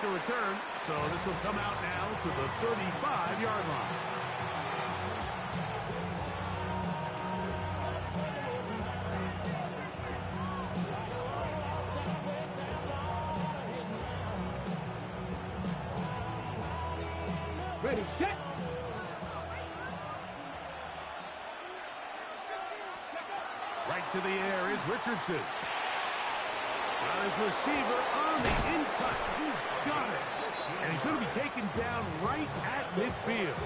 to return, so this will come out now to the 35-yard line. Ready, set. Right to the air is Richardson. Got his receiver on the in-cut. He's got it. And he's going to be taken down right at midfield.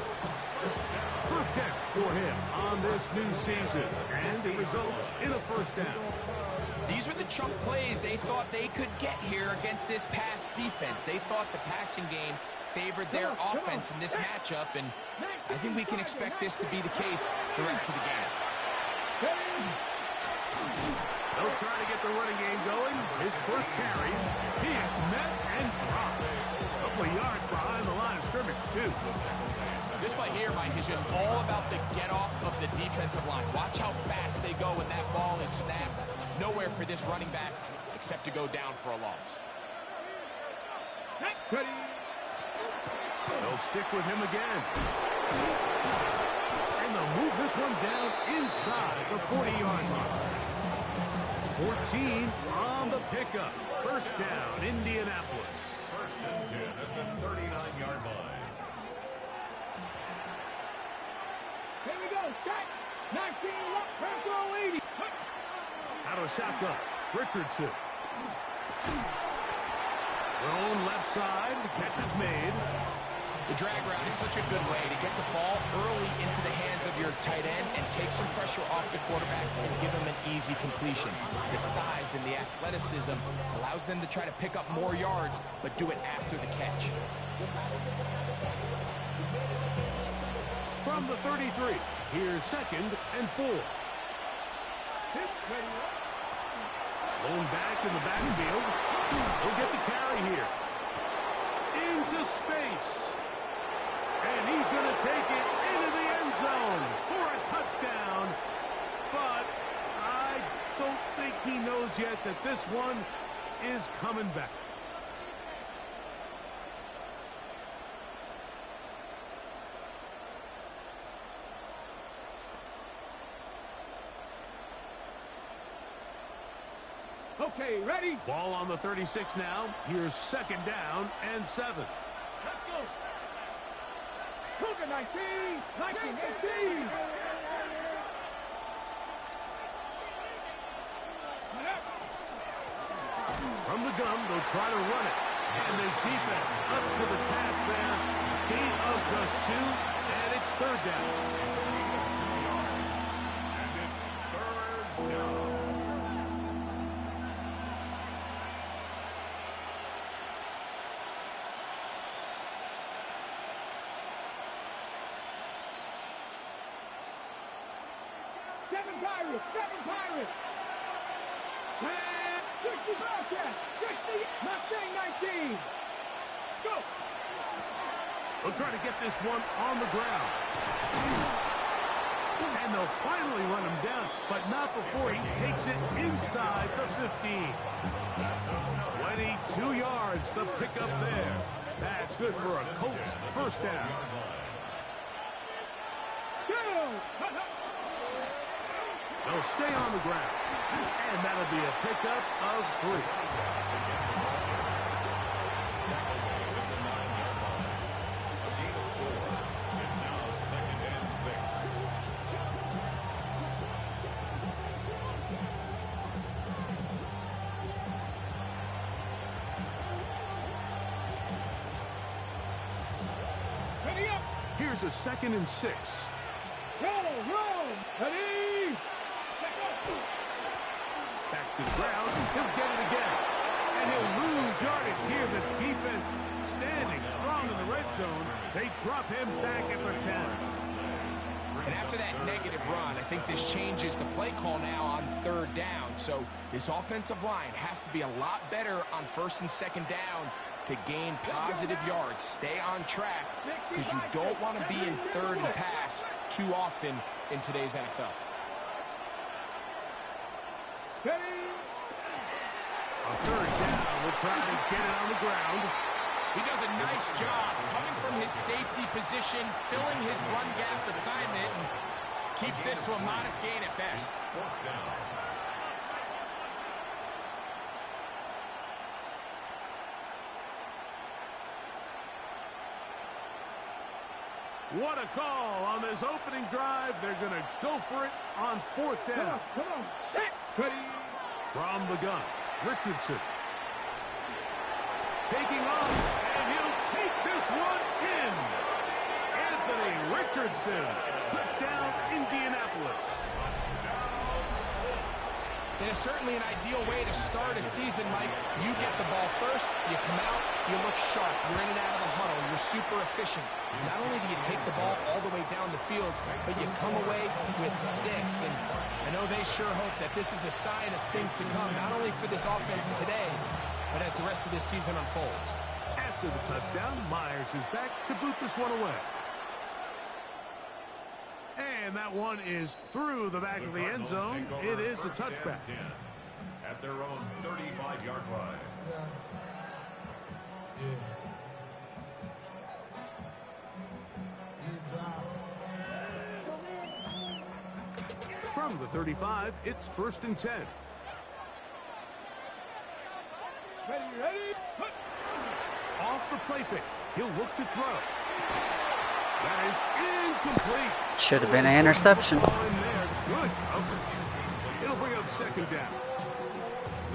First catch for him on this new season. And it results in a first down. These are the chunk plays they thought they could get here against this pass defense. They thought the passing game favored their offense in this matchup, and I think we can expect this to be the case the rest of the game. They'll try to get the running game going. His first carry, he is met and dropped. A couple of yards behind the line of scrimmage, too. This play here, Mike, is just all about the get-off of the defensive line. Watch how fast they go when that ball is snapped. Nowhere for this running back except to go down for a loss. Ready. They'll stick with him again. And they'll move this one down inside the 40-yard line. 14 on the pickup. First down, Indianapolis. First and 10 at the 39-yard line. Here we go. Set. 19 left. Pass roll 80. Out of shotgun, Richardson. Thrown left side. The catch is made. The drag route is such a good way to get the ball early into the hands of your tight end and take some pressure off the quarterback and give him an easy completion. The size and the athleticism allows them to try to pick up more yards, but do it after the catch. From the 33, here's 2nd and 4. Blown back in the backfield. He'll get the carry here. Into space. And he's going to take it into the end zone for a touchdown. But I don't think he knows yet that this one is coming back. Okay, ready? Ball on the 36 now. Here's 2nd down and 7. Let's go. Cougar 19, 19, 18. From the gun, they'll try to run it. And this defense up to the task there. Gain of just 2, and it's 3rd down. And it's 3rd down. Seven Pirates. And 60 Bobcats. 60, Mustang 19. Let's go. They'll try to get this one on the ground. And they'll finally run him down, but not before he takes it inside the 15. 22 yards, the pickup there. That's good for a Colts first down. They'll stay on the ground, and that'll be a pickup of 3. It's now 2nd and 6. Ready up. Here's a 2nd and 6. Roll. Ready. Back to the ground. He'll get it again. And he'll lose yardage here. The defense standing strong in the red zone. They drop him back at the 10. And after that negative run, I think this changes the play call now on 3rd down. So this offensive line has to be a lot better on 1st and 2nd down to gain positive yards. Stay on track because you don't want to be in 3rd and pass too often in today's NFL. On 3rd down, we'll try to get it on the ground. nice job coming from his safety position, filling his run gap assignment, and keeps this to a modest gain at best. Fourth down. What a call on this opening drive. They're going to go for it on fourth down. Come on. Set. Ready. From the gun, Richardson. Taking off, and he'll take this one in. Anthony Richardson. Touchdown, Indianapolis. It is certainly an ideal way to start a season, Mike. You get the ball first, you come out, you look sharp, you're in and out of the huddle, you're super efficient. Not only do you take the ball all the way down the field, but you come away with 6. And I know they sure hope that this is a sign of things to come, not only for this offense today, but as the rest of this season unfolds. After the touchdown, Myers is back to boot this one away. And that one is through the back of the end zone. It is a touchback. At their own 35-yard line. From the 35, it's 1st and 10. Ready. Off the play fake. He'll look to throw. That is incomplete. Should have been an interception. Ball in there. Good coverage. It'll bring up 2nd down.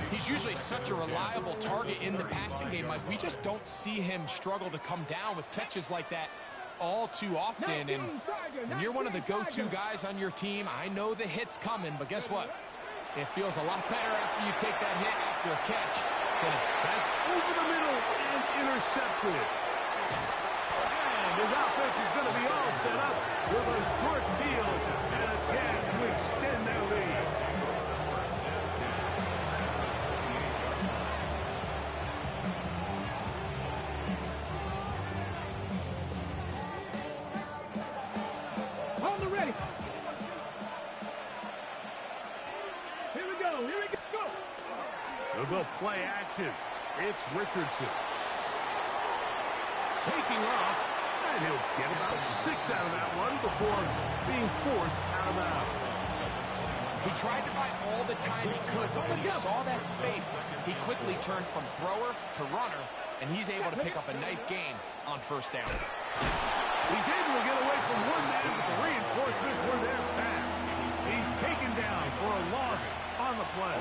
He's usually such a reliable target in the passing game, Mike. We just don't see him struggle to come down with catches like that all too often. And you're one of the go-to guys on your team. I know the hit's coming, but guess what? It feels a lot better after you take that hit after a catch. That's over the middle and intercepted. And his offense is going to be all set up with a short field and a chance to extend their lead. On the ready. Here we go. Go. They'll go play action. It's Richardson. Taking off, and he'll get about 6 out of that one before being forced out of bounds. He tried to buy all the time he could, but when he saw that space, he quickly turned from thrower to runner, and he's able to pick up a nice gain on 1st down. He's able to get away from one man, but the reinforcements were there fast. He's taken down for a loss on the play.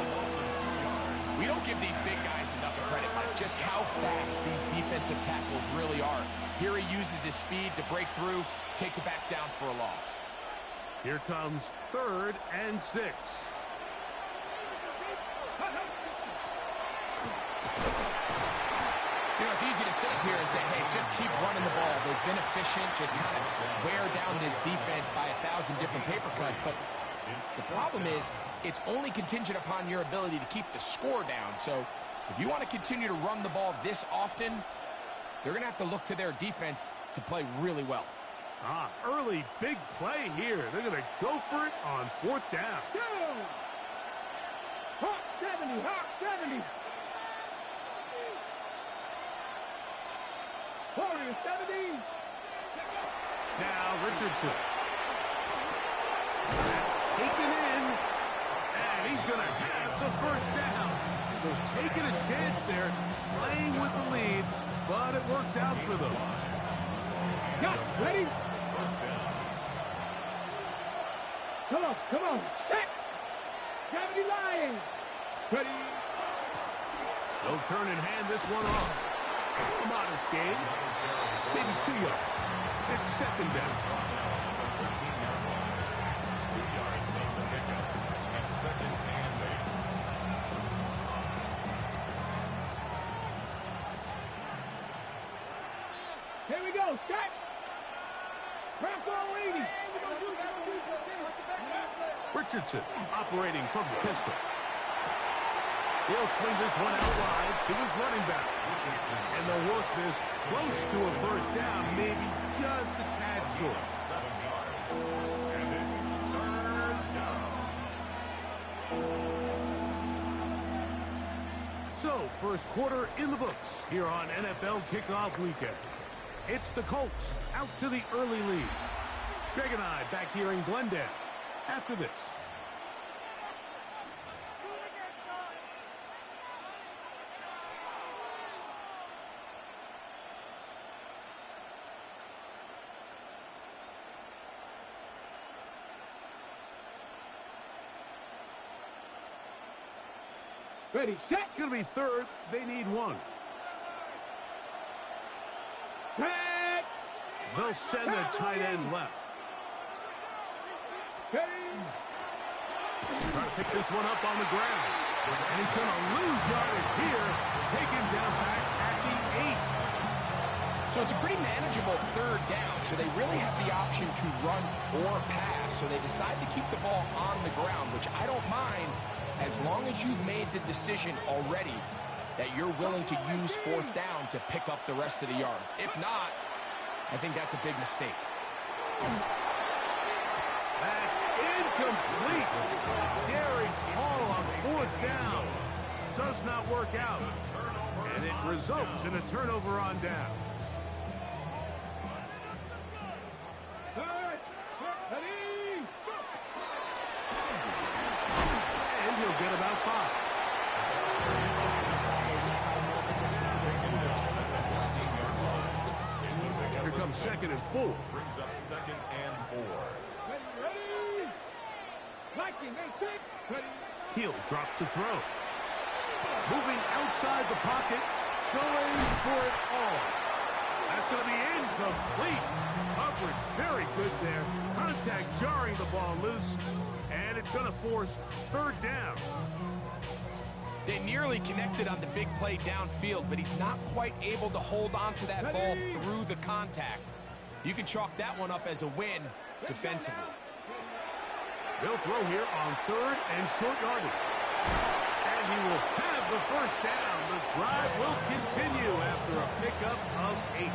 We don't give these big guys enough credit, Mike, just how fast these defensive tackles really are. Here he uses his speed to break through, take the back down for a loss. Here comes 3rd and 6. You know, it's easy to sit up here and say, hey, just keep running the ball. They've been efficient, just kind of wear down this defense by 1,000 different paper cuts. But the problem is, it's only contingent upon your ability to keep the score down. So if you want to continue to run the ball this often, they're going to have to look to their defense to play really well. Early big play here. They're going to go for it on 4th down. Go. Hawk 70. Warrior 70. Now Richardson. That's taken in, and he's going to have the 1st down. So taking a chance there, playing with the lead, but it works out for them. Got it. Ready? Come on. Set. 70 Lions. Ready. They'll turn and hand this one off. A modest gain. Maybe 2 yards. It's 2nd down. 2 yards on the pickup. And 2nd and 8. Here we go. Set. Press on 80. Richardson operating from the pistol. He'll swing this one out wide to his running back. And they'll work this close to a 1st down, maybe just a tad short. 7 yards. And it's 3rd down. So first quarter in the books here on NFL Kickoff Weekend. It's the Colts out to the early lead. Greg and I back here in Glendale after this. Ready, set. It's going to be third. They need one. Set. They'll send their tight end left. Ready. Trying to pick this one up on the ground. And he's going to lose yardage here. Taken down back at the 8. So it's a pretty manageable third down, so they really have the option to run or pass. So they decide to keep the ball on the ground, which I don't mind as long as you've made the decision already that you're willing to use fourth down to pick up the rest of the yards. If not, I think that's a big mistake. That's incomplete. Derek Hall on fourth down. Does not work out. And it results in a turnover on down. Ready. And he'll get about 5. Here comes 2nd and 4. Brings up 2nd and 4. Ready. Liking, they set. Ready. He'll drop to throw. Moving outside the pocket. Going for it all. That's going to be incomplete. Coverage very good there. Contact jarring the ball loose. And it's going to force third down. They nearly connected on the big play downfield, but he's not quite able to hold on to that ball through the contact. You can chalk that one up as a win defensively. They'll throw here on third and short yardage. And he will have the first down. The drive will continue after a pickup of 8.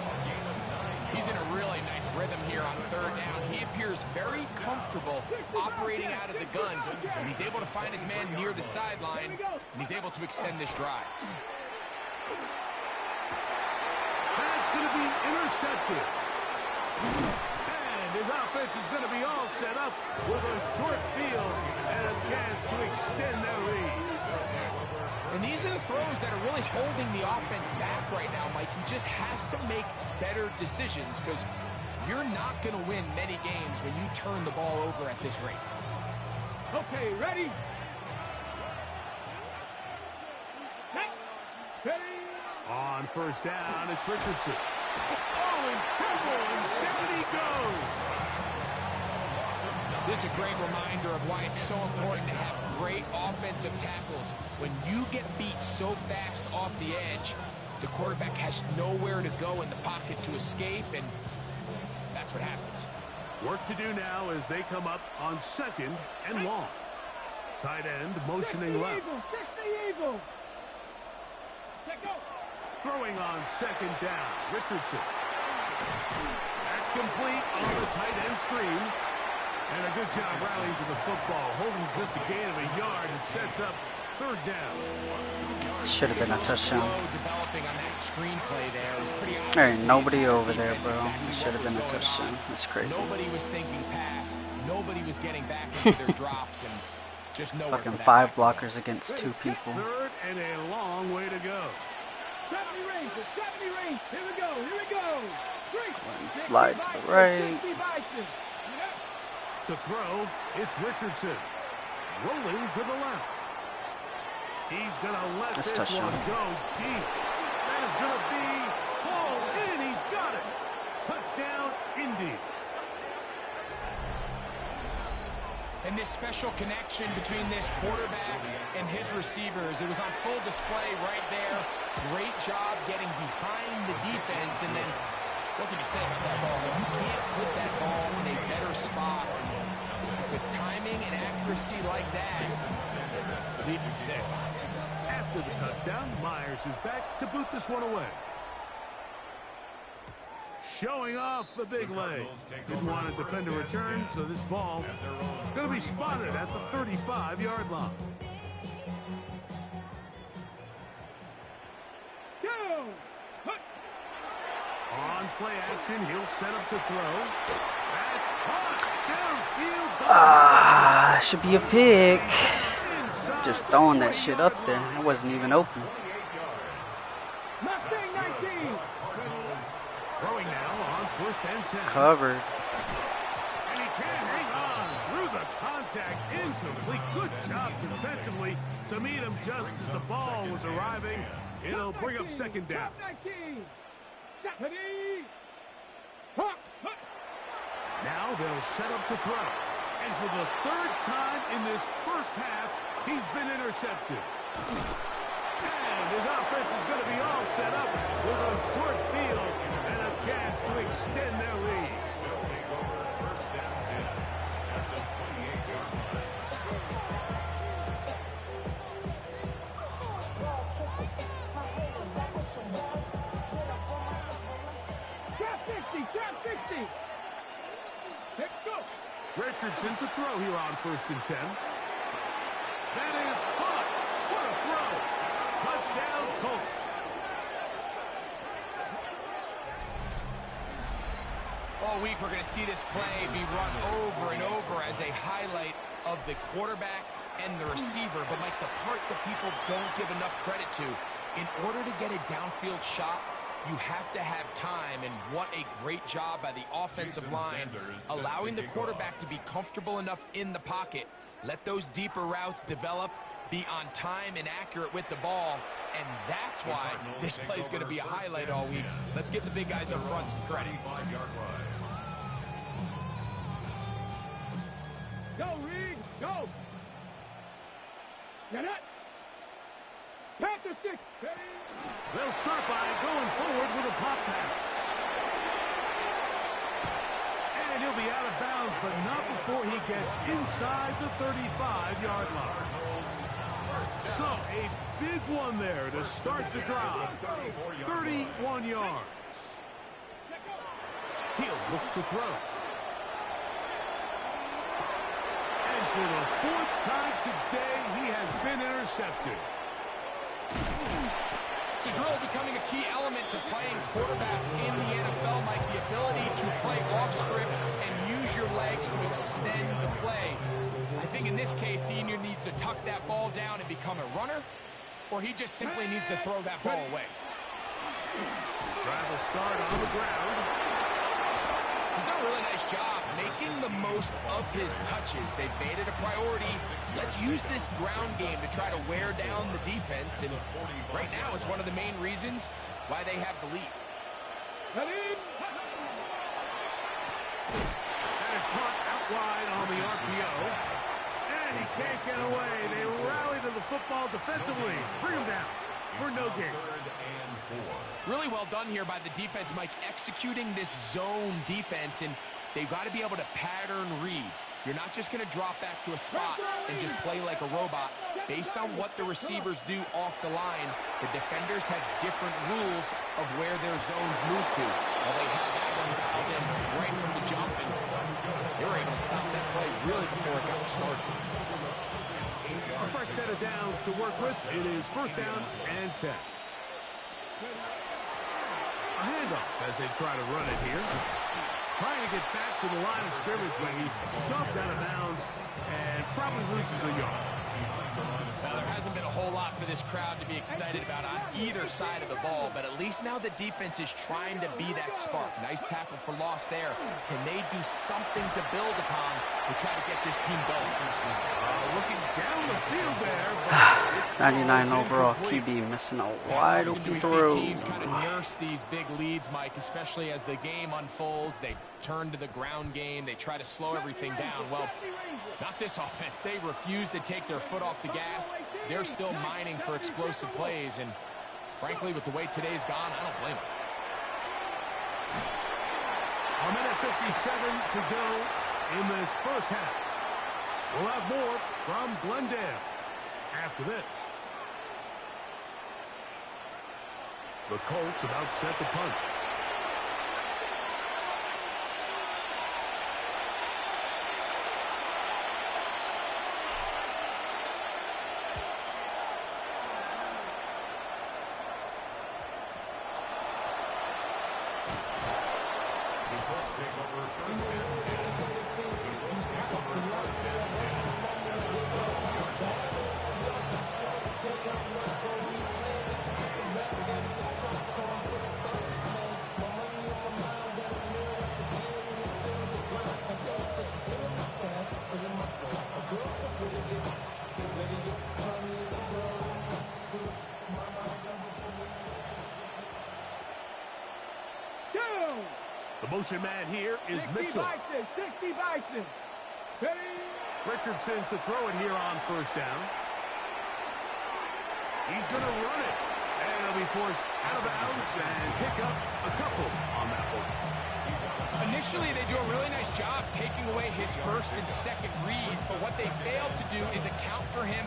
He's in a really nice rhythm here on third down. He appears very comfortable operating out of the gun, and he's able to find his man near the sideline, and he's able to extend this drive. That's going to be intercepted. And his offense is going to be all set up with a short field and a chance to extend their lead. And these are the throws that are really holding the offense back right now, Mike. He just has to make better decisions because you're not going to win many games when you turn the ball over at this rate. Okay, ready. Ready. On first down, it's Richardson. Oh, in trouble, and down he goes. This is a great reminder of why it's so important to have great offensive tackles. When you get beat so fast off the edge, the quarterback has nowhere to go in the pocket to escape, and that's what happens. Work to do now as they come up on 2nd and long. Tight end motioning left. Fix the eagle. Let go. Throwing on 2nd down, Richardson. That's complete on the tight end screen. And a good job rallying to the football, holding just a gain of a yard and sets up third down. Should have been a touchdown. Developing on that screenplay there. It was pretty obvious. There ain't nobody over there, bro. It should have been a touchdown. That's crazy. Nobody was thinking pass. Nobody was getting back into their drops, and just nowhere. Fucking 5 blockers against 2 people. Third and a long way to go. 70 range. 70 range. Here we go. Here we go. Slide to the right. To throw, it's Richardson. Rolling to the left. He's going to let That's this touchdown. one go deep. That is going to be hauled in. He's got it. Touchdown, Indy. And this special connection between this quarterback and his receivers, it was on full display right there. Great job getting behind the defense, and then what can you say about that ball? You can't put that ball in a better spot. With timing and accuracy like that, leads to 6. After the touchdown, Myers is back to boot this one away. Showing off the big leg. Didn't want to defend a return, so this ball going to be spotted at the 35-yard line. On play action, he'll set up to throw. That's caught. Downfield. Ah, should be a pick. Inside Just the throwing that 40 shit up there. It wasn't even open. Mustang 19. Throwing now on 1st and 10. Covered. And he can't hang on through the contact. Incomplete. Good job defensively to meet him just as the ball was arriving. It'll bring up 2nd down. 19. Stephanie. Hop, hop. Now they'll set up to throw. And for the 3rd time in this first half, he's been intercepted. And his offense is going to be all set up with a short field and a chance to extend their lead. First down at the 28-yard line. Trap 60. Trap 60. Let's go. Richardson to throw here on 1st and 10. That is caught. What a throw. Touchdown, Colts. All week we're going to see this play be run over and over as a highlight of the quarterback and the receiver. But, Mike, the part that people don't give enough credit to, in order to get a downfield shot, you have to have time, and what a great job by the offensive line, allowing the quarterback to be comfortable enough in the pocket, let those deeper routes develop, be on time and accurate with the ball, and that's why this play is going to be a highlight all week. Let's give the big guys up front some credit. 25-yard line. Go, Reed. Go. Get it. Panther 6. They'll start by going forward with a pop pass. And he'll be out of bounds, but not before he gets inside the 35-yard line. So, a big one there to start the drive. 31 yards. He'll look to throw. And for the 4th time today, he has been intercepted. This is really becoming a key element to playing quarterback in the NFL, Mike. The ability to play off script and use your legs to extend the play. I think in this case, he either needs to tuck that ball down and become a runner, or he just simply needs to throw that ball away. Travel start on the ground. He's done a really nice job making the most of his touches. They've made it a priority. Let's use this ground game to try to wear down the defense, and right now it's one of the main reasons why they have the lead. That is caught out wide on the RPO. And he can't get away. They rally to the football defensively. Bring him down for no gain. Really well done here by the defense, Mike, executing this zone defense, and they've got to be able to pattern read. You're not just going to drop back to a spot and just play like a robot. Based on what the receivers do off the line, the defenders have different rules of where their zones move to. Well, they have that one dialed in right from the jump, and they were able to stop that play really before it got started. A fresh set of downs to work with. It is 1st down and 10. A handoff as they try to run it here. Trying to get back to the line of scrimmage when he's shoved out of bounds and probably loses a yard. Well, there hasn't been a whole lot for this crowd to be excited about on either side of the ball, but at least now the defense is trying to be that spark. Nice tackle for loss there. Can they do something to build upon to try to get this team going? Looking down the field there. 99 overall QB missing a wide open We throw. see teams kind of nurse these big leads, Mike, especially as the game unfolds. They turn to the ground game. They try to slow everything down. Well, not this offense. They refuse to take their foot off the gas. They're still mining for explosive plays, and frankly, with the way today's gone, I don't blame them. A minute 57 to go in this first half. We'll have more from Glendale after this. The Colts about set to punt. The Colts take over first and 10. The Colts take over first and 10 at the 12-yard line. The motion man here is 60 Mitchell. Bison, 60 Bison. Steady. Richardson to throw it here on first down. He's going to run it. And it'll be forced out of bounds and pick up a couple on that one. Initially, they do a really nice job taking away his first and second read, but what they fail to do is account for him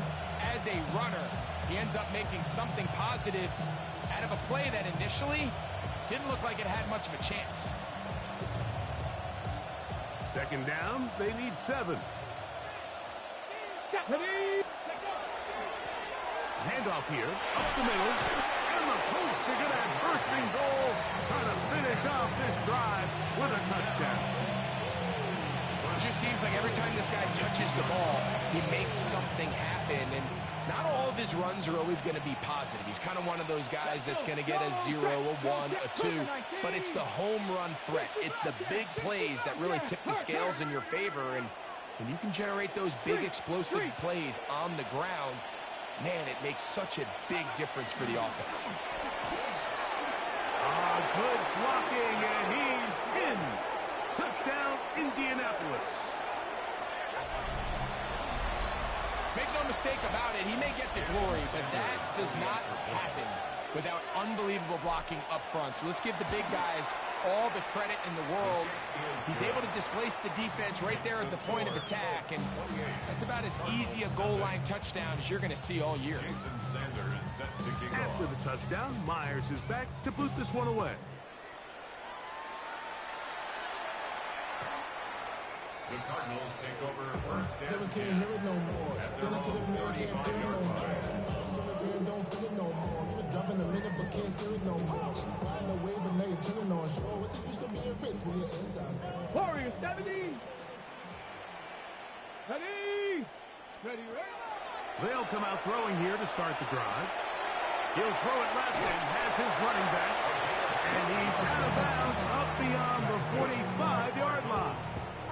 as a runner. He ends up making something positive out of a play that initially didn't look like it had much of a chance. Second down, they need 7. Handoff here, up the middle, and the Colts are going to have first and goal, trying to finish off this drive with a touchdown. It just seems like every time this guy touches the ball, he makes something happen, and not all of his runs are always going to be positive. He's kind of one of those guys that's going to get a 0, a 1, a 2, but it's the home run threat. It's the big plays that really tip the scales in your favor, and when you can generate those big explosive plays on the ground, man, it makes such a big difference for the offense. Good blocking, and he's in. Touchdown, Indianapolis. Make no mistake about it, he may get the glory, but that does not happen without unbelievable blocking up front. So let's give the big guys all the credit in the world. He's able to displace the defense right there at the point of attack, and that's about as easy a goal line touchdown as you're going to see all year. Jason Sanders set to kick off. After the touchdown, Myers is back to boot this one away. The Cardinals take over first and 10 can't hear it no more. at Still their to the own man, can't feel it 35-yard no more. line. Celebrating, don't feel it no more. You were dropping a minute, but can't steer it no more. Riding the wave and now you're chilling on shore. What's it used to being rich when you're inside? Warrior 70. Steady. Steady, right? They'll come out throwing here to start the drive. He'll throw it left and has his running back. And he's out of bounds up beyond the 45-yard line.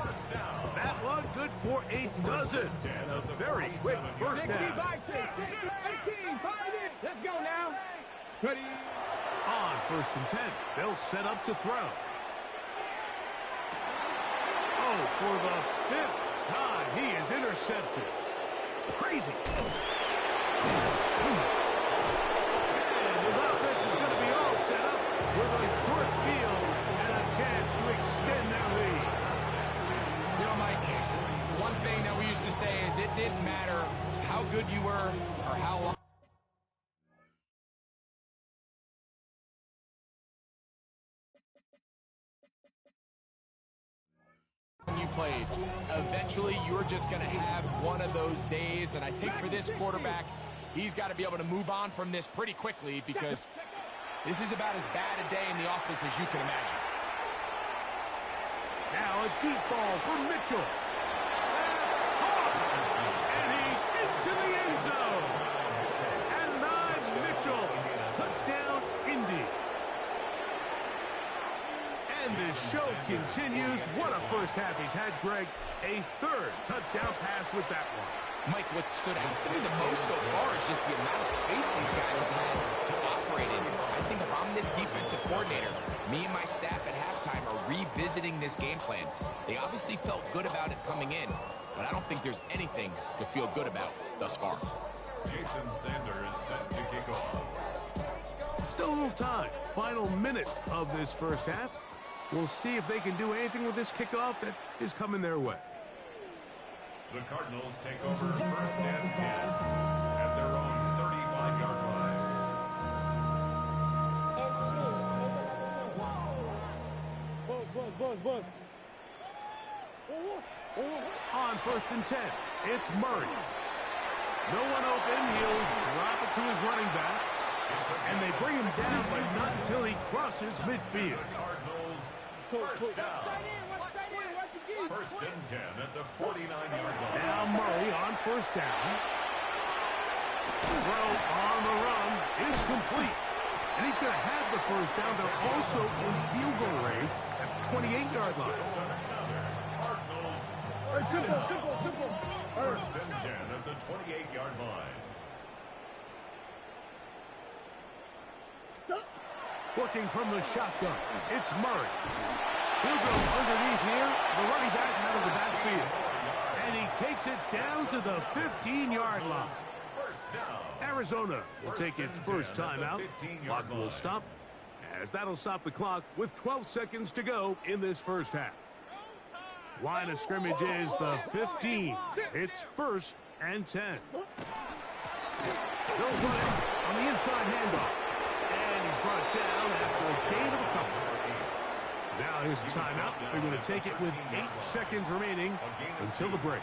First down. That one good for a dozen. A very quick first 60 down. Bison, 18, find it. Let's go now. Steady. On first and 10, they'll set up to throw. Oh, for the 5th time, he is intercepted. Crazy. And his offense is going to be all set up with a short field and a chance to extend their lead. You know, Mike, one thing that we used to say is it didn't matter how good you were or how long you played. Eventually, you're just going to have one of those days, and I think for this quarterback, he's got to be able to move on from this pretty quickly because this is about as bad a day in the office as you can imagine. Now a deep ball for Mitchell. That's caught. And he's into the end zone. And Niles Mitchell. Touchdown, Indy. And this show continues. What a first half he's had, Greg. A 3rd touchdown pass with that one. Mike, what stood out to me the most so far is just the amount of space these guys have had to operate in. I think if I'm this defensive coordinator, me and my staff at halftime are revisiting this game plan. They obviously felt good about it coming in, but I don't think there's anything to feel good about thus far. Jason Sanders set to kick off. Still a little time. Final minute of this first half. We'll see if they can do anything with this kickoff that is coming their way. The Cardinals take over first and 10 at their own 35-yard line. Buzz. On first and 10, it's Murray. No one open. He'll drop it to his running back. And they bring him down, but not until he crosses midfield. The Cardinals First down. First and 10 at the 49-yard line. Now Murray on first down. Throw on the run is complete. And he's going to have the first down. They're also in field goal range at the 28-yard line. Simple. First and 10 at the 28-yard line. Working from the shotgun, it's Murray. He'll go underneath here, the running back out of the backfield. And he takes it down to the 15-yard line. Arizona will take its first timeout. Clock will stop, as that'll stop the clock with 12 seconds to go in this first half. Line of scrimmage is the 15. It's first and 10. They'll run it on the inside handoff. And he's brought down after a gain of a couple. Now here's a timeout. They're going to take it with 8 seconds remaining until the break.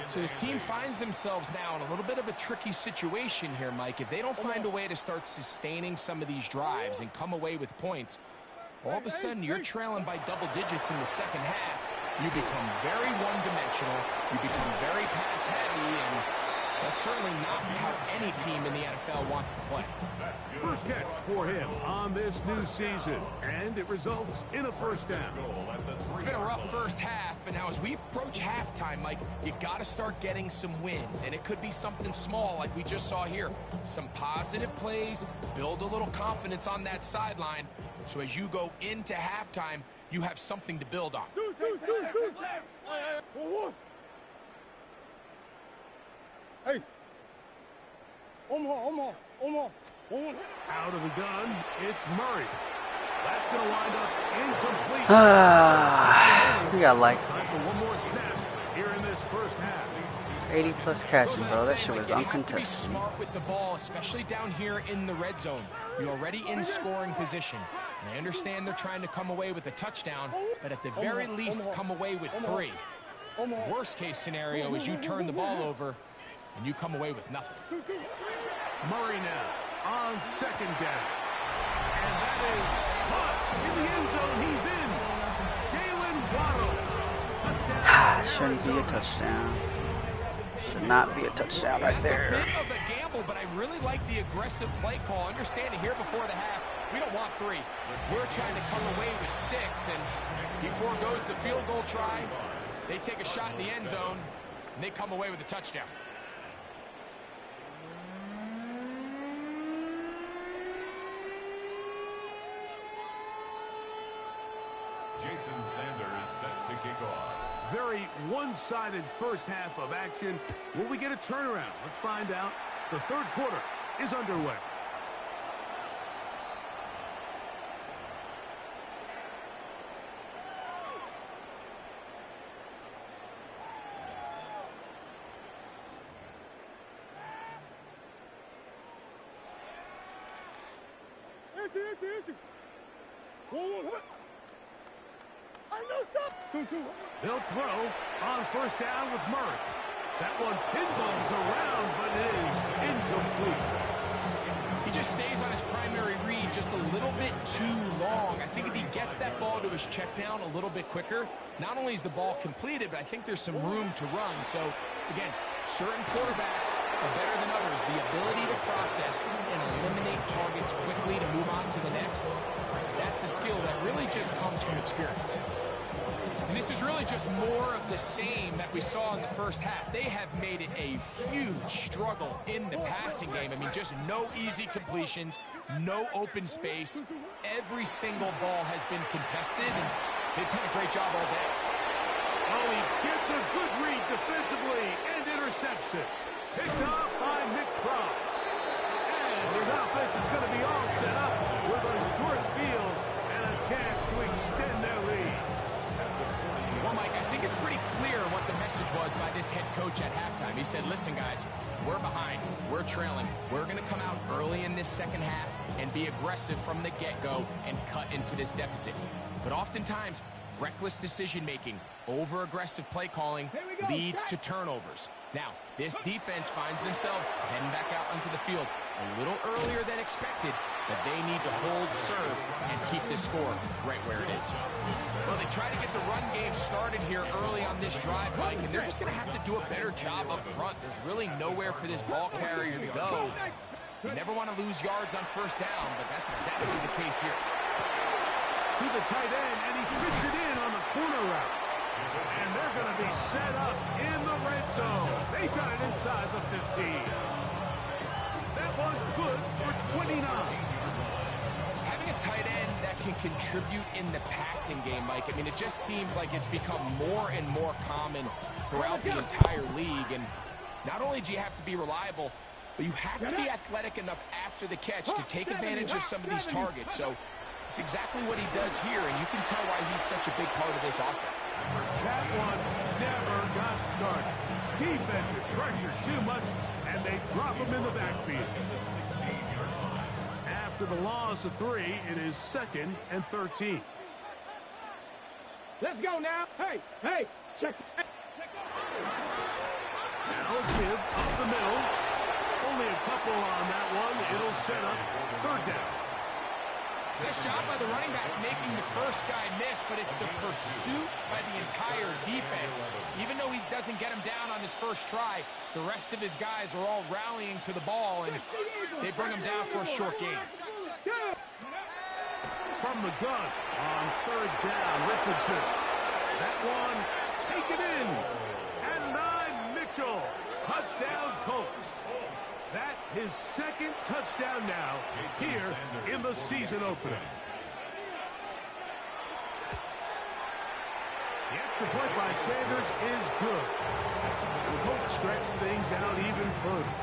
So this team finds themselves now in a little bit of a tricky situation here, Mike. If they don't find a way to start sustaining some of these drives and come away with points, all of a sudden you're trailing by double digits in the second half. You become very one-dimensional. You become very pass-heavy, and that's certainly not how any team in the NFL wants to play. First catch for him on this new season, and it results in a first down. It's been a rough first half, but now as we approach halftime, Mike, you got to start getting some wins, and it could be something small like we just saw here. Some positive plays, build a little confidence on that sideline, so as you go into halftime, you have something to build on. Hey. Omaha. Out of the gun, it's Murray. That's going to wind up incomplete. We got like Time for one more snap here in this first half. 80 plus catches, bro. That shit was You have to be uncontested. smart with the ball, especially down here in the red zone. You're already in scoring position. And I understand they're trying to come away with a touchdown, but at the very least, come away with 3. Worst case scenario is you turn the ball over and you come away with nothing. Murray now on second down. And that is caught in the end zone. He's in. Jalen Waddle. Touchdown. Shouldn't be a touchdown. Should not be a touchdown right That's a there. bit of a gamble, but I really like the aggressive play call. Understanding here before the half, we don't want 3. We're trying to come away with 6, and he foregoes the field goal try. They take a shot in the end zone, and they come away with a touchdown. Jason Sanders set to kick off. Very one-sided first half of action. Will we get a turnaround? Let's find out. The third quarter is underway. They'll throw on first down with Murray. That one pinballs around, but it is incomplete. He just stays on his primary read just a little bit too long. I think if he gets that ball to his check down a little bit quicker, not only is the ball completed, but I think there's some room to run. So, again, certain quarterbacks are better than others. The ability to process and eliminate targets quickly to move on to the next, that's a skill that really just comes from experience. And this is really just more of the same that we saw in the first half. They have made it a huge struggle in the passing game. I mean, just no easy completions, no open space. Every single ball has been contested, and they've done a great job all day. Oh, he gets a good read defensively and intercepts it. Picked off by Nick Cross. And his offense is going to be all set up with a short field and a chance to extend their lead. Well, Mike, I think it's pretty clear what the message was by this head coach at halftime. He said, listen, guys, we're behind. We're trailing. We're going to come out early in this second half and be aggressive from the get-go and cut into this deficit. But oftentimes, reckless decision-making, over-aggressive play calling leads to turnovers. Now, this defense finds themselves heading back out onto the field a little earlier than expected, that they need to hold serve and keep this score right where it is. Well, they try to get the run game started here early on this drive, Mike, and they're just going to have to do a better job up front. There's really nowhere for this ball carrier to go. You never want to lose yards on first down, but that's exactly the case here. To the tight end, and he fits it in on the corner route. And they're going to be set up in the red zone. They got it inside the 15. That one good for 29. Having a tight end that can contribute in the passing game, Mike, I mean, it just seems like it's become more and more common throughout the entire league. And not only do you have to be reliable, but you have to be athletic enough after the catch to take advantage of some of these targets. So it's exactly what he does here, and you can tell why he's such a big part of this offense. That one never got started. Defensive pressure too much, and they drop him in the backfield. After the loss of 3, it is 2nd and 13. Let's go now. Hey, check. Now give up the middle. Only a couple on that one. It'll set up 3rd down. Nice job by the running back making the first guy miss, but it's the pursuit by the entire defense. Even though he doesn't get him down on his first try, the rest of his guys are all rallying to the ball, and they bring him down for a short gain. From the gun on 3rd down, Richardson. That one taken in. And 9, Mitchell. Touchdown, Colts. That his 2nd touchdown now here in the season opener. The extra point by Sanders is good. The Colts stretch things out even further.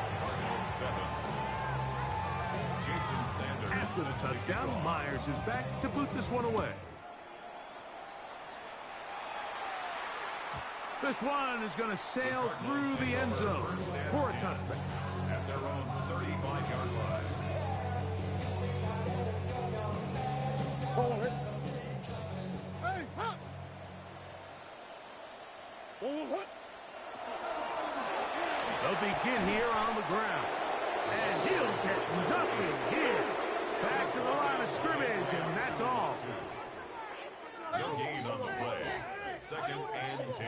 After the touchdown, Myers is back to boot this one away. This one is going to sail through the end zone for a touchback. At their own 35-yard line. Forward. Hey, hop. Forward. They'll begin here on the ground. And he'll get nothing here. Back to the line of scrimmage, and that's all. No gain on the play. 2nd and 10.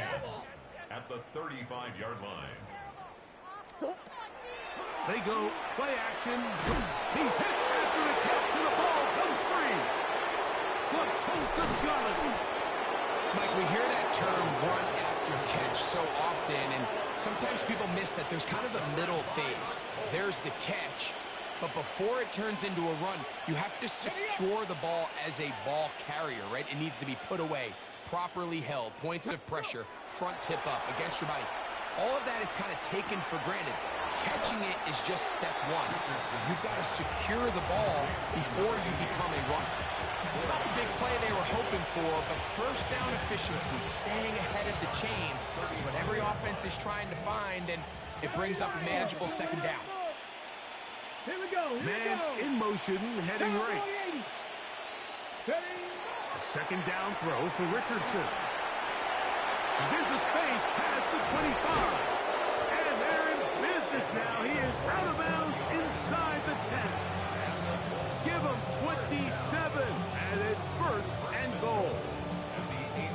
At the 35-yard line. They go, play action. He's hit after the catch, and the ball comes free. The Colts have got it. Mike, we hear that term run after catch so often, and sometimes people miss that there's kind of a middle phase. There's the catch, but before it turns into a run, you have to secure the ball as a ball carrier, right? It needs to be put away, properly held, points of pressure, front tip up against your body. All of that is kind of taken for granted. Catching it is just step one. You've got to secure the ball before you become a runner. It's not the big play they were hoping for, but first down efficiency, staying ahead of the chains, is what every offense is trying to find, and it brings up a manageable 2nd down. Here we go. Man in motion, heading right. A 2nd down throw for Richardson. He's into space past the 25. And they're in business now. He is out of bounds inside the 10. Give him 27, and it's 1st and goal.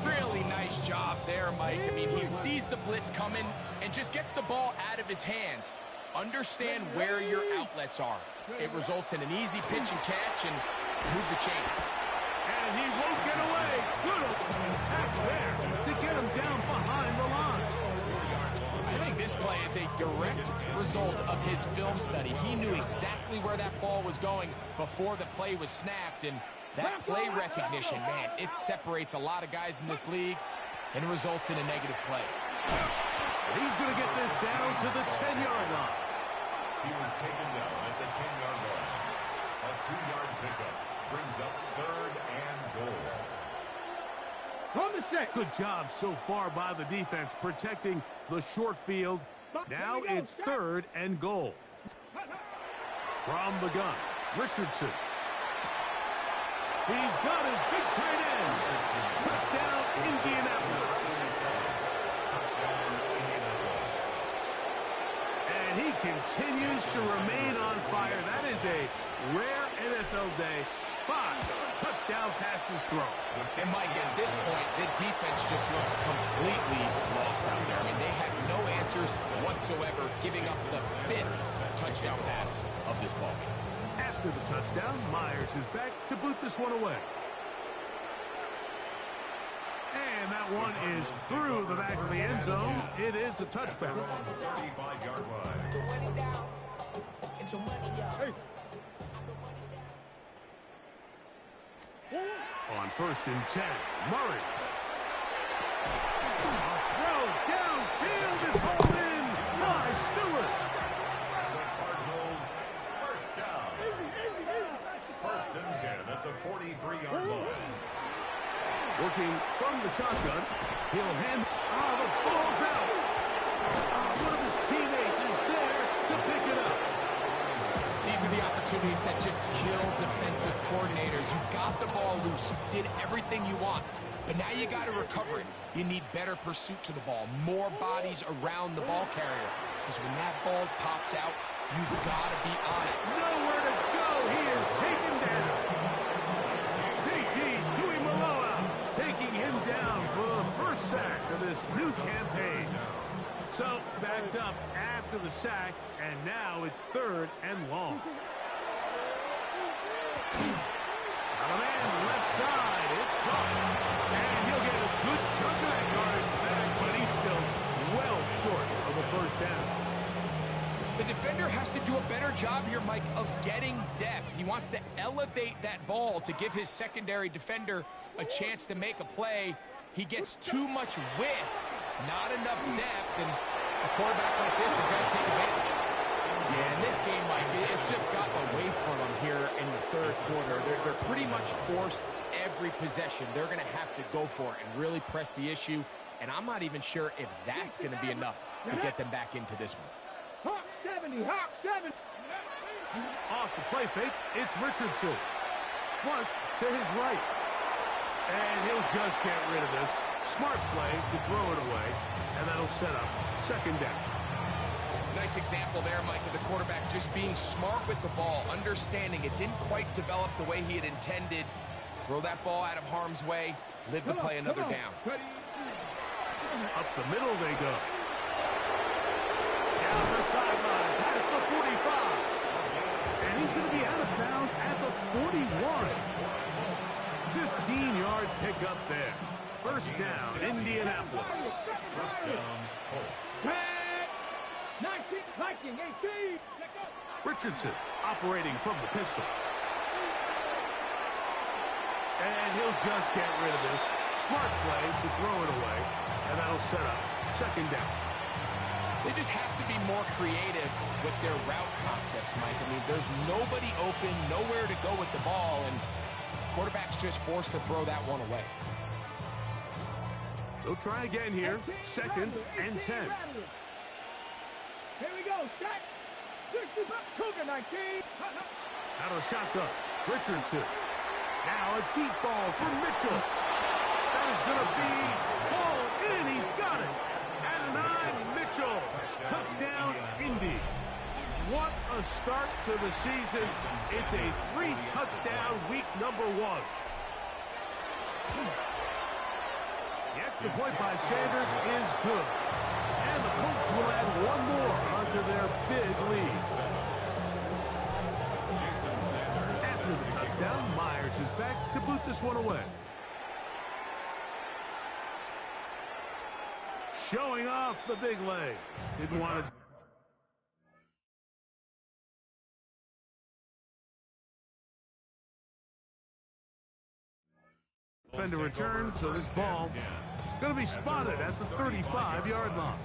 Really nice job there, Mike. I mean, he sees the blitz coming and just gets the ball out of his hands. Understand where your outlets are. It results in an easy pitch and catch and move the chains. And he won't get away. Good attack there to get him down behind the line. I think this play is a direct result of his film study. He knew exactly where that ball was going before the play was snapped, and that play recognition, man, it separates a lot of guys in this league and results in a negative play. He's going to get this down to the 10-yard line. He was taken down at the 10-yard line. A 2-yard pickup brings up 3rd and goal. On the set. Good job so far by the defense protecting the short field. Now it's 3rd and goal. From the gun, Richardson. He's got his big tight end. Touchdown, Indianapolis. And he continues to remain on fire. That is a rare NFL field day. 5 touchdown passes thrown. And Mike, at this point, the defense just looks completely lost out there. I mean, they had no answers whatsoever, giving up the 5th touchdown pass of this ball game. After the touchdown, Myers is back to boot this one away. And that one is through the back of the end zone. It is a touchback. 35-yard line. On 1st and 10, Murray. A throw downfield is hauled in by Stewart. The Cardinals, first down. 1st and 10 at the 43-yard line. Working from the shotgun, he'll hand. The ball's out. One of his teammates is there to pick it up. These are the opportunities that just kill defensive coordinators. You got the ball loose. You did everything you want. But now you got to recover it. You need better pursuit to the ball. More bodies around the ball carrier. Because when that ball pops out, you've got to be on it. Nowhere to go. He is taken down. JT Tuimoloau taking him down for the first sack of this new campaign. So, backed up after the sack, and now it's 3rd and long. Got a man left side. It's caught. And he'll get a good chunk of that yardage sack, but he's still well short of the first down. The defender has to do a better job here, Mike, of getting depth. He wants to elevate that ball to give his secondary defender a chance to make a play. He gets too much width, not enough depth, and a quarterback like this is going to take advantage. Yeah, in this game, Mike, it's just got away from them here in the 3rd quarter. They're pretty much forced every possession. They're going to have to go for it and really press the issue, and I'm not even sure if that's going to be enough to get them back into this one. Hawk 70, Hawk 70. Off the play fake, it's Richardson. Flush to his right. And he'll just get rid of this. Smart play to throw it away, and that'll set up 2nd down. Nice example there, Mike, of the quarterback just being smart with the ball, understanding it didn't quite develop the way he had intended. Throw that ball out of harm's way, live to play another down. Up the middle they go. Down the sideline, past the 45. And he's going to be out of bounds at the 41. 15-yard pickup there. 1st down, Indianapolis. 1st down, Colts. 19, Viking, 18. Richardson operating from the pistol. And he'll just get rid of this. Smart play to throw it away. And that'll set up 2nd down. They just have to be more creative with their route concepts, Mike. I mean, there's nobody open, nowhere to go with the ball, and quarterback's just forced to throw that one away. They'll try again here. 2nd and 10. Here we go. Set. 65. Cougar 19. Out of shotgun. Richardson. Now a deep ball for Mitchell. That is going to be ball in. He's got it. Adonai Mitchell. Touchdown, Indy. What a start to the season. It's a 3-touchdown week number 1. The extra point by Sanders is good. And the Colts will add one more onto their big lead. After the touchdown, Myers is back to boot this one away. Showing off the big leg. Didn't want to... Defender return, so this ball going to be spotted at the 35-yard line.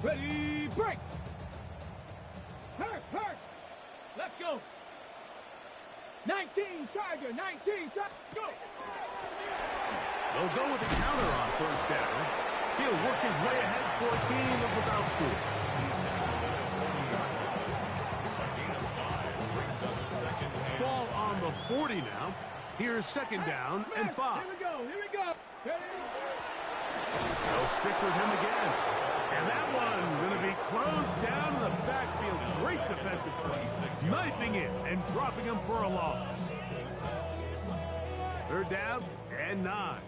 Ready, break. Hurt. Let's go. 19, Charger, 19, go. They'll go with a counter on 1st down. He'll work his way ahead for a gain of about 4. Ball on the 40 now. Here's 2nd down and 5. Here we go. Ready? They'll stick with him again. And that one going to be closed down in the backfield. Great defensive play. Knifing it and dropping him for a loss. Third down and 9.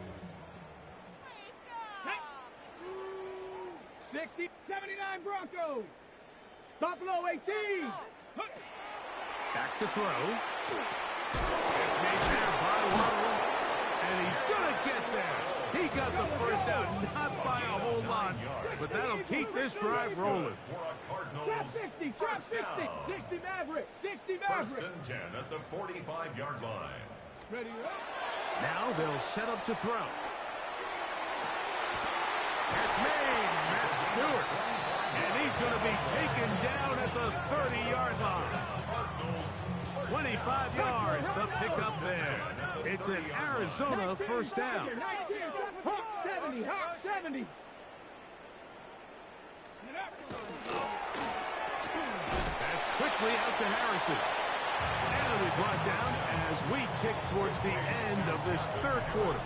60, 79 Broncos. Buffalo 18. Back to throw. It's made there by Waddle. And he's going to get there. He got the first down, not by a whole lot, but that'll keep this drive rolling. Trap 60, trap 60. 60 Maverick, 60 First Maverick. and 10 at the 45-yard line. Ready up. Now they'll set up to throw. It's made, Matt Stewart. And he's going to be taken down at the 30-yard line. 25 yards, the pickup there. It's an Arizona first down. 19, Hawk 70, Hawk 70. That's quickly out to Harrison. And it'll be brought down as we tick towards the end of this third quarter.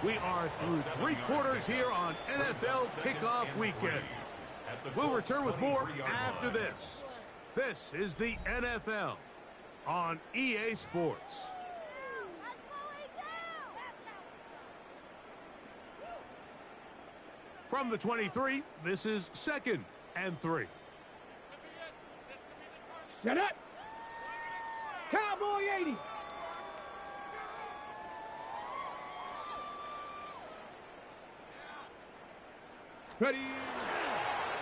We are through 3 quarters here on NFL Kickoff Weekend. We'll return with more after this. This is the NFL on EA Sports. From the 23, this is 2nd and 3. Set up. Cowboy 80. Ready.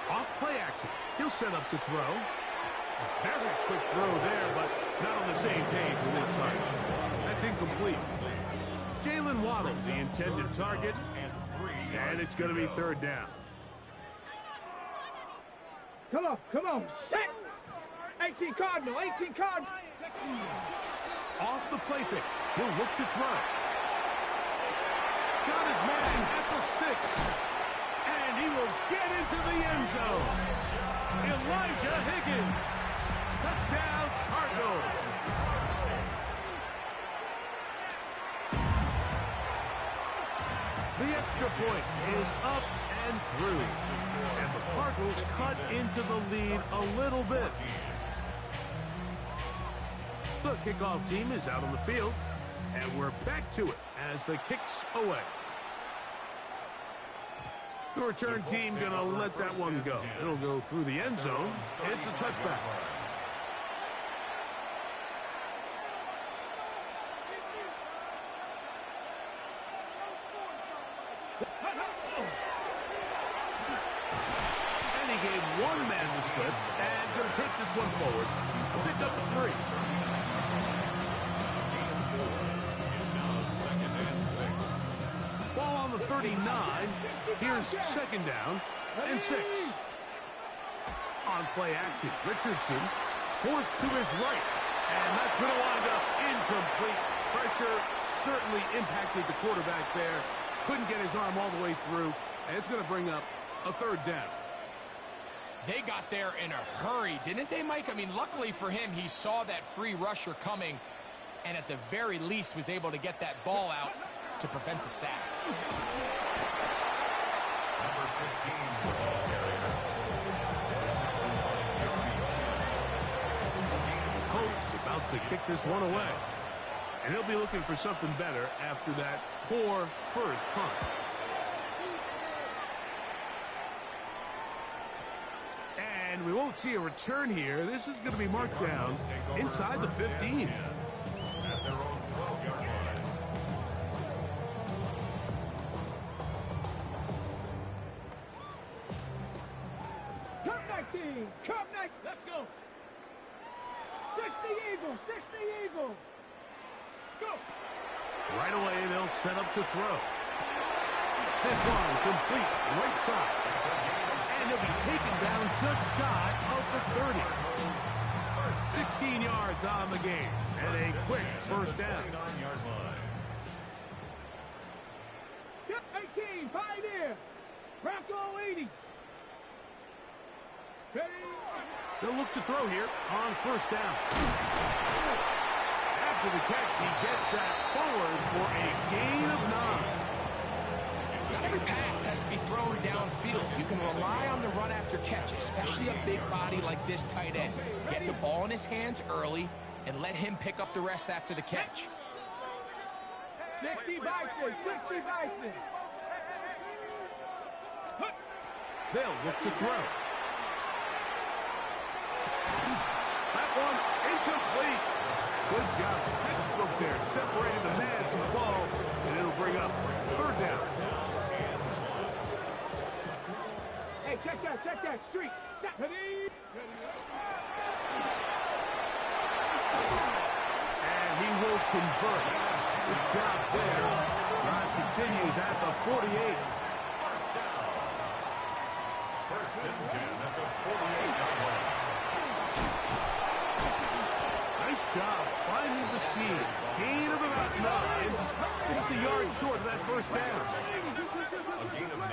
Off play action. He'll set up to throw. A very quick throw there, but not on the same page with this time. That's incomplete. Jalen Waddle, the intended target, and it's going to be 3rd down. Come on, come on. Set. 18 Cardinal, 18 Cardinal. Off the play fake. He'll look to throw. Got his man at the 6. And he will get into the end zone. Elijah Higgins. Touchdown, Cardinals. The extra point is up and through. And the Cardinals cut into the lead a little bit. The kickoff team is out on the field. And we're back to it as the kick's away. The return team going to let that one go. It'll go through the end zone. It's a touchback. And he gave one man the slip and going to take this one forward. Pick up the 3. Ball on the 39. Here's 2nd down and 6. On play action, Richardson forced to his right. And that's going to wind up incomplete. Pressure certainly impacted the quarterback there. Couldn't get his arm all the way through. And it's going to bring up a 3rd down. They got there in a hurry, didn't they, Mike? I mean, luckily for him, he saw that free rusher coming and at the very least was able to get that ball out to prevent the sack. Number 15, the ball carrier. Coach about to kick this one away. And he'll be looking for something better after that poor first punt. And we won't see a return here. This is going to be marked down inside the 15. At their own 12-yard line. Cup 19, Cup 19. Let's go. 60 Eagles, 60 Eagles. Go. Right away, they'll set up to throw. This one complete right side. And he'll be taken down just shy of the 30. 16 yards on the game. And a quick first down. 29-yard line. Cup 18, Pioneer. Bronco 80. Ready. They'll look to throw here on first down. After the catch, he gets that forward for a gain of 9. He's got Every pass has to be thrown downfield. You can rely on the run after catch, especially a big body like this tight end. Get the ball in his hands early and let him pick up the rest after the catch. 60 Bison, 60 Bison. They'll look to throw. That one incomplete. Good job. Textbook there. Separated the man from the ball, and it'll bring up third down. Hey, check that. Street. Ready? And he will convert. Good job there. Drive continues at the 48. First and 10 at the 48-yard line. Nice job finding the seam. Gain of about 9. Just a yard short of that first down. A gain of 9.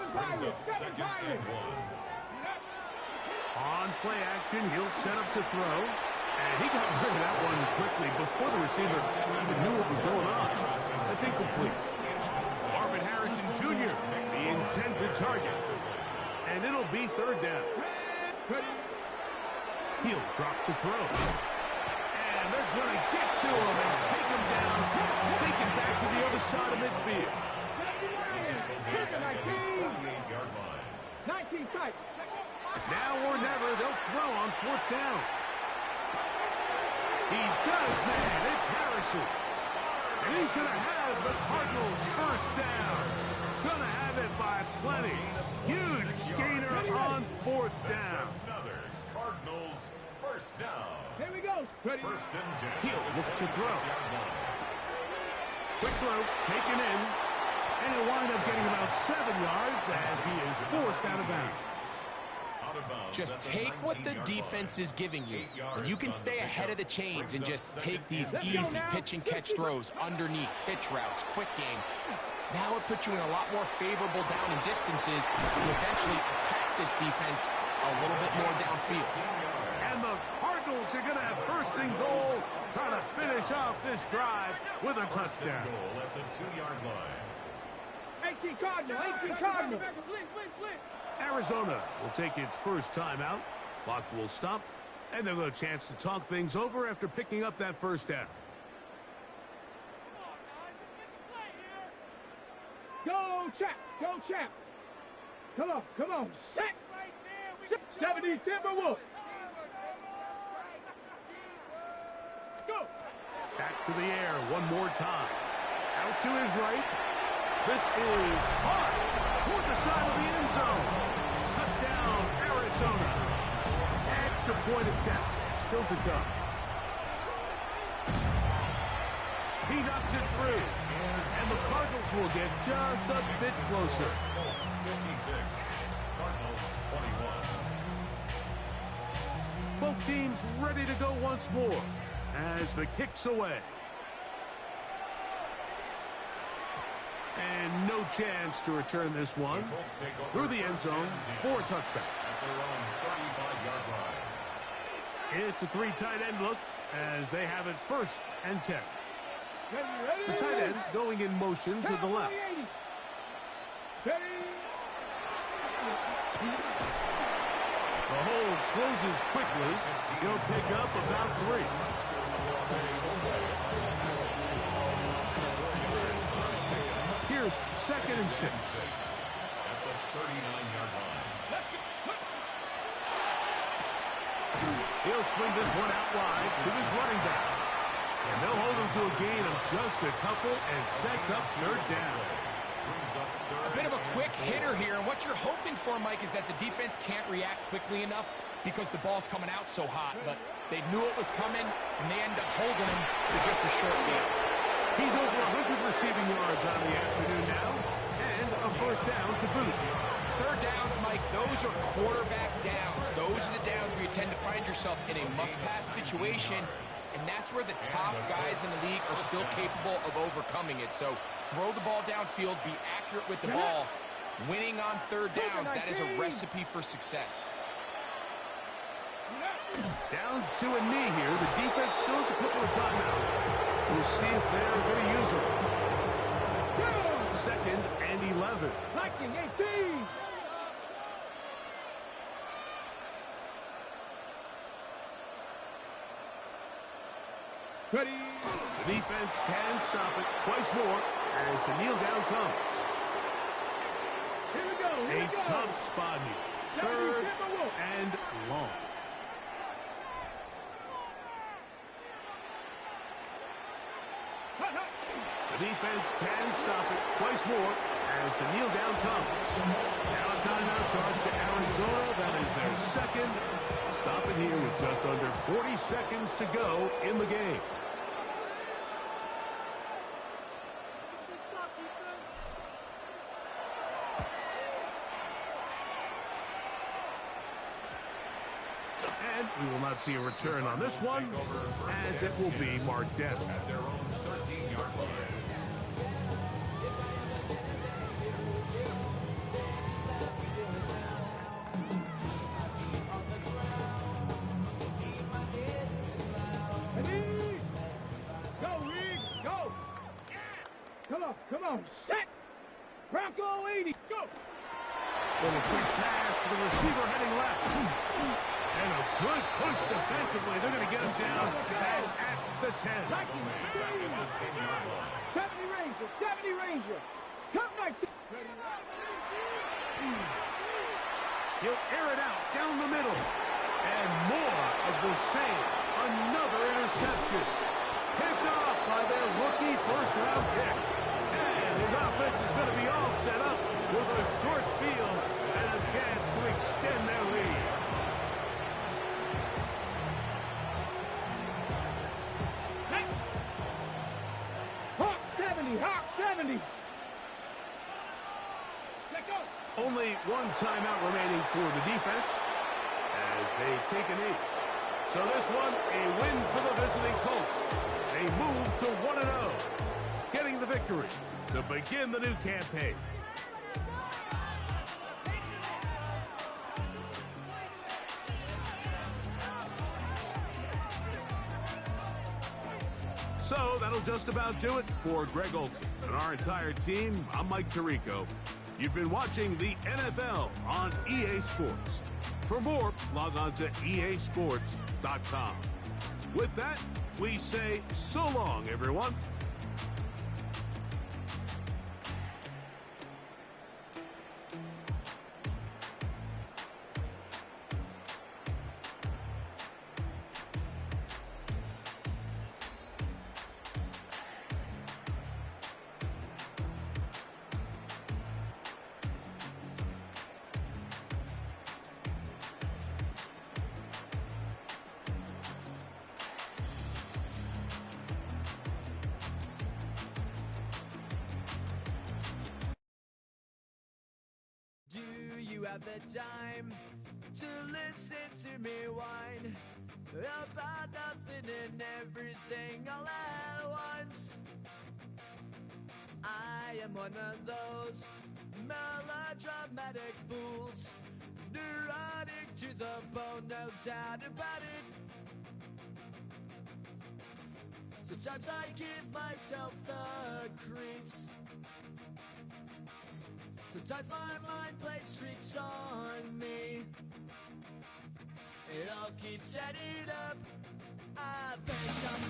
Brings up second and 1. On play action, he'll set up to throw. And he got rid of that one quickly before the receiver even knew what was going on. That's incomplete. Marvin Harrison Jr., the intended target. And it'll be third down. He'll drop to throw. And they're going to get to him and take him down. Take him back to the other side of midfield. 48-yard line. 19 tight. Now or never, they'll throw on fourth down. He does, man. It's Harrison. And he's going to have the Cardinals first down. Going to have it by plenty. Huge gainer on fourth down. Another Cardinals first down. Here we go. Ready? First and 10. He'll look to throw. 46-yard line. Quick throw, taken in. And he'll wind up getting about 7 yards as he is forced out of bounds. Just take what the defense is giving you, and you can stay ahead of the chains and just take these easy pitch and catch throws underneath, pitch routes, quick game. Now it puts you in a lot more favorable down and distances to eventually attack this defense a little bit more downfield. And the Cardinals are going to have first and goal, trying to finish off this drive with a touchdown. Goal at the 2-yard line. 18 Cardinal. Arizona will take its first timeout. Clock will stop, and they'll have a chance to talk things over after picking up that first down. Go, champ. Come on. Set. 70 Timberwolves. Go. Back to the air one more time. Out to his right. This is hard toward the side of the end zone. Touchdown, Arizona. Extra point attempt still to come. He knocks it through. And the Cardinals will get just a bit closer. 56. Cardinals 21. Both teams ready to go once more as the kick's away. And no chance to return this one. Through the end zone for a touchback. At their own 35-yard line. It's a 3 tight end look as they have it first and 10. The tight end going in motion to the left. The hole closes quickly. He'll pick up about 3. Here's second and 6. At the 39-yard line. He'll swing this one out wide to his running back. And they'll hold him to a gain of just a couple and sets up third down. A bit of a quick hitter here, and what you're hoping for, Mike, is that the defense can't react quickly enough because the ball's coming out so hot. But they knew it was coming, and they end up holding him to just a short gain. He's over 100 receiving yards on the afternoon now, and a first down to boot. Third downs, Mike, those are quarterback downs. Those are the downs where you tend to find yourself in a must-pass situation, and that's where the top guys in the league are still capable of overcoming it. So throw the ball downfield, be accurate with the ball. Winning on third downs, that is a recipe for success. Down to a knee here. The defense still has a couple of timeouts. We'll see if they're going to use them. 2nd and 11. Viking 18. Ready. The defense can stop it twice more as the kneel down comes. Here we go. Here A we go. tough spot here. 3rd and long. The defense can stop it twice more as the kneel down comes. Now a timeout charge to Arizona. That is their 2nd. Stop it here with just under 40 seconds to go in the game. And we will not see a return on this one, as it will be marked down. At their own 13-yard line. Ready. Go, Reed. Go. Come on. Set. Bronco 80. Go. Little quick pass to the receiver heading left. And a good push defensively. They're going to get him down back at the 10. Viking Back at the 10-yard line. 70 Ranger. Come next. He'll air it out down the middle. And more of the same. Another interception. Picked off by their rookie first-round pick. And his offense is going to be all set up with a short field and a chance to extend their lead. Hawk 70. Let go. Only one timeout remaining for the defense as they take a knee. So this one, a win for the visiting Colts. They move to 1-0, getting the victory to begin the new campaign. So that'll just about do it for Greg Olson and our entire team. I'm Mike Tirico. You've been watching the NFL on EA Sports. For more, log on to easports.com. With that, we say so long, everyone. Have the time to listen to me whine about nothing and everything all at once. I am one of those melodramatic fools, neurotic to the bone, no doubt about it. Sometimes I give myself the creeps. Sometimes my mind plays tricks on me. It all keeps adding up. I think I'm